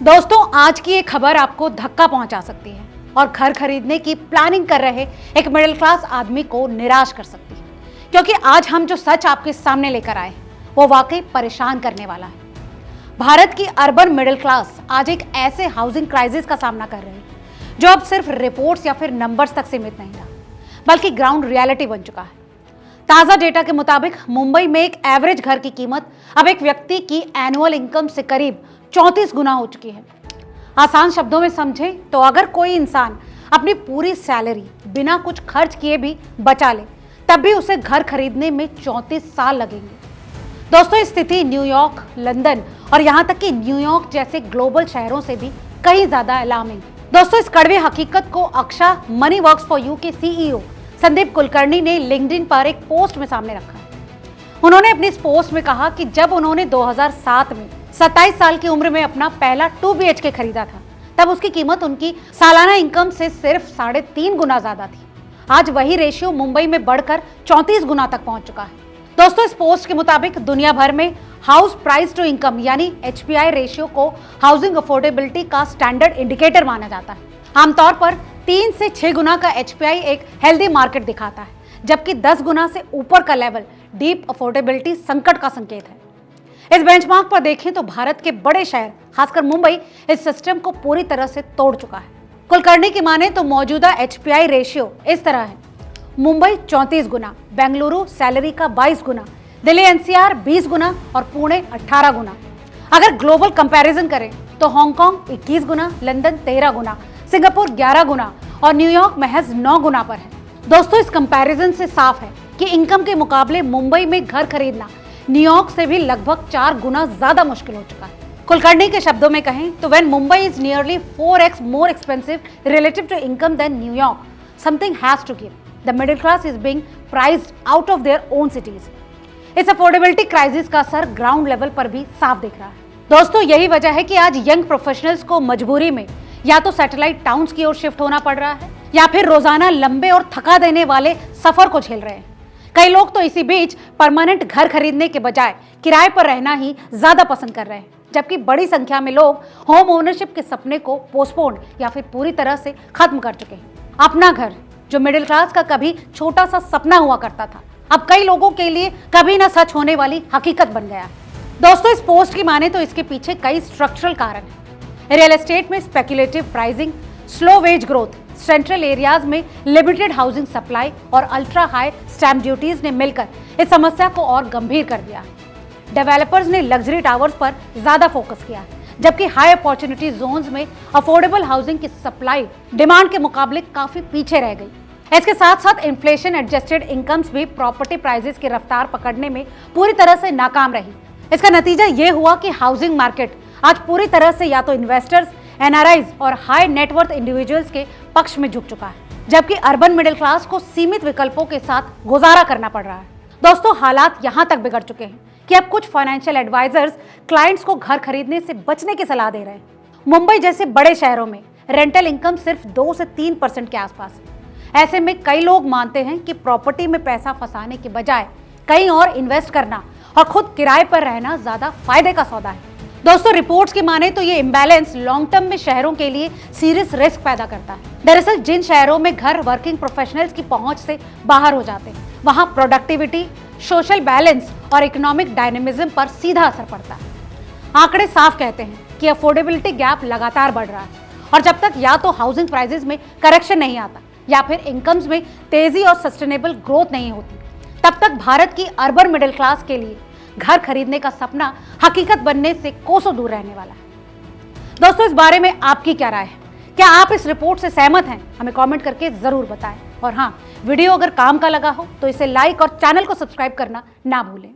दोस्तों, आज की ये खबर आपको धक्का पहुंचा सकती है और घर खरीदने की प्लानिंग कर रहे एक मिडिल क्लास आदमी को निराश कर सकती है, क्योंकि आज हम जो सच आपके सामने लेकर आए हैं वो वाकई परेशान करने वाला है। भारत की अर्बन मिडिल क्लास आज एक ऐसे हाउसिंग क्राइसिस का सामना कर रही है जो अब सिर्फ रिपोर्ट्स या फिर नंबर्स तक सीमित नहीं रहा, बल्कि ग्राउंड रियलिटी बन चुका है। ताजा डेटा के मुताबिक मुंबई में एक एवरेज घर की कीमत अब एक व्यक्ति की एनुअल इनकम से करीब 34 गुना हो चुकी है। आसान शब्दों में समझें तो अगर कोई इंसान अपनी पूरी सैलरी बिना कुछ खर्च किए भी बचा ले, तब भी उसे घर खरीदने में 34 साल लगेंगे। दोस्तों, इस स्थिति न्यूयॉर्क, लंदन और यहाँ तक कि न्यूयॉर्क जैसे ग्लोबल शहरों से भी कहीं ज्यादा अलार्मिंग। दोस्तों, इस कड़वी हकीकत को अक्षा मनी वर्क्स फॉर यू के सीईओ संदीप कुलकर्णी ने लिंक्डइन पर एक पोस्ट में सामने रखा है। उन्होंने अपनी इस पोस्ट में कहा कि जब उन्होंने 2007 में 27 साल की उम्र में अपना पहला 2 BHK खरीदा था, तब उसकी कीमत उनकी सालाना इनकम से सिर्फ 3.5 गुना ज्यादा थी। आज वही रेशियो मुंबई में बढ़कर 34 गुना तक पहुंच चुका है। दोस्तों, इस पोस्ट के मुताबिक दुनिया भर में हाउस प्राइस टू इनकम यानी HPI रेशियो को हाउसिंग अफोर्डेबिलिटी का स्टैंडर्ड इंडिकेटर माना जाता है। आमतौर पर 3 से 6 गुना का HPI एक हेल्दी मार्केट दिखाता है, जबकि 10 गुना से ऊपर का लेवल डीप अफोर्डेबिलिटी संकट का संकेत है। इस बेंचमार्क पर देखें तो भारत के बड़े शहर, खासकर मुंबई, इस सिस्टम को पूरी तरह से तोड़ चुका है। कुलकर्णी की माने तो मौजूदा HPI रेशियो इस तरह है: मुंबई 34 गुना, बेंगलुरु सैलरी का 22 गुना, दिल्ली NCR 20 गुना और पुणे 18 गुना। अगर ग्लोबल कंपैरिजन करें तो हांगकांग 21 गुना, लंदन 13 गुना, सिंगापुर 11 गुना और न्यूयॉर्क महज 9 गुना पर है। दोस्तों, इस कंपैरिजन से साफ है कि इनकम के मुकाबले मुंबई में घर खरीदना न्यूयॉर्क से भी लगभग 4 गुना ज्यादा मुश्किल हो चुका है। कुलकर्णी के शब्दों में कहें तो when Mumbai is nearly 4x more expensive relative to income than New York, something has to give. The middle class is being priced out of their own cities. इस अफोर्डेबिलिटी क्राइसिस का असर ग्राउंड लेवल पर भी साफ दिख रहा है। दोस्तों, यही वजह है कि आज यंग प्रोफेशनल्स को मजबूरी में या तो सैटेलाइट टाउन्स की ओर शिफ्ट होना पड़ रहा है या फिर रोजाना लंबे और थका देने वाले सफर को झेल रहे हैं। कई लोग तो इसी बीच परमानेंट घर खरीदने के बजाय किराए पर रहना ही ज्यादा पसंद कर रहे हैं, जबकि बड़ी संख्या में लोग होम ओनरशिप के सपने को पोस्टपोन या फिर पूरी तरह से खत्म कर चुके हैं। अपना घर, जो मिडिल क्लास का कभी छोटा सा सपना हुआ करता था, अब कई लोगों के लिए कभी ना सच होने वाली हकीकत बन गया है। दोस्तों, इस पोस्ट की माने तो इसके पीछे कई स्ट्रक्चरल कारण हैं। रियल एस्टेट में speculative pricing, slow wage growth, central areas में लिमिटेड हाउसिंग सप्लाई और अल्ट्रा हाई स्टैंप ड्यूटीज ने मिलकर इस समस्या को और गंभीर कर दिया। डेवलपर्स ने लग्जरी टावर्स पर ज्यादा फोकस किया, जबकि हाई अपॉर्चुनिटी जोन्स में अफोर्डेबल हाउसिंग की सप्लाई डिमांड के मुकाबले काफी पीछे रह गई। इसके साथ साथ इन्फ्लेशन एडजस्टेड इनकम्स भी प्रॉपर्टी प्राइसेस की रफ्तार पकड़ने में पूरी तरह से नाकाम रही। इसका नतीजा ये हुआ कि हाउसिंग मार्केट आज पूरी तरह से या तो इन्वेस्टर्स, NRIs और हाई नेटवर्थ इंडिविजुअल्स के पक्ष में झुक चुका है, जबकि अर्बन मिडिल क्लास को सीमित विकल्पों के साथ गुजारा करना पड़ रहा है। दोस्तों, हालात यहाँ तक बिगड़ चुके हैं कि अब कुछ फाइनेंशियल एडवाइजर्स क्लाइंट्स को घर खरीदने से बचने की सलाह दे रहे हैं। मुंबई जैसे बड़े शहरों में रेंटल इनकम सिर्फ 2 से 3% के आसपास है। ऐसे में कई लोग मानते हैं कि प्रॉपर्टी में पैसा फंसाने के बजाय कहीं और इन्वेस्ट करना और खुद किराए पर रहना ज्यादा फायदे का सौदा है। दोस्तों, रिपोर्ट्स की माने तो ये इम्बैलेंस लॉन्ग टर्म में शहरों के लिए सीरियस रिस्क पैदा करता है। दरअसल जिन शहरों में घर वर्किंग प्रोफेशनल्स की पहुंच से बाहर हो जाते हैं, वहां प्रोडक्टिविटी, सोशल बैलेंस और इकोनॉमिक डायनेमिज्म पर सीधा असर पड़ता है। आंकड़े साफ कहते हैं कि अफोर्डेबिलिटी गैप लगातार बढ़ रहा है और जब तक या तो हाउसिंग प्राइसेस में करेक्शन नहीं आता या फिर इनकम्स में तेजी और सस्टेनेबल ग्रोथ नहीं होती, तब तक भारत की अर्बन मिडिल क्लास के लिए घर खरीदने का सपना हकीकत बनने से कोसों दूर रहने वाला है। दोस्तों, इस बारे में आपकी क्या राय है? क्या आप इस रिपोर्ट से सहमत हैं? हमें कमेंट करके जरूर बताएं। और हाँ, वीडियो अगर काम का लगा हो तो इसे लाइक और चैनल को सब्सक्राइब करना ना भूलें।